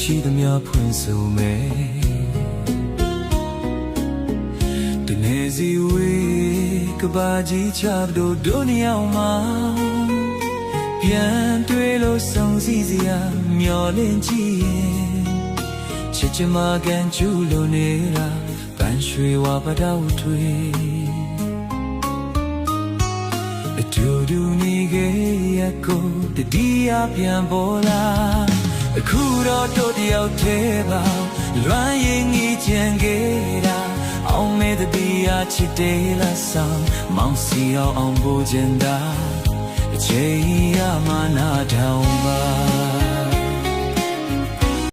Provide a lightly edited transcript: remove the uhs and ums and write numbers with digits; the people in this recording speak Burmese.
ရှိသမျှဖွင့်ဆိုမယ်တနေ့စီဝေးကဘာကြီးချတို့ဒုနီယောင်မှာပြန်တွေ့လို့ဆောင်စည်းစရာမျောလင့်ကြည့်ရင်ချစ်ချင်မကန်ကျူးလို့နေတာပန်းရွှေဝါပတောက်ထွေအတူတူနေခဲ့ရကိုတတိယပြန်ပေါ်လာအခုတော့တို့တယောက်သေးပါလွမ်းရင်ကြီးချင်ခဲ့တာအောင်မေတ္တိအချစ်တေးလာဆောင်မောင်စီအောင်ဖို့ချင်တာအချိန်ရမှနာထောင်ပါ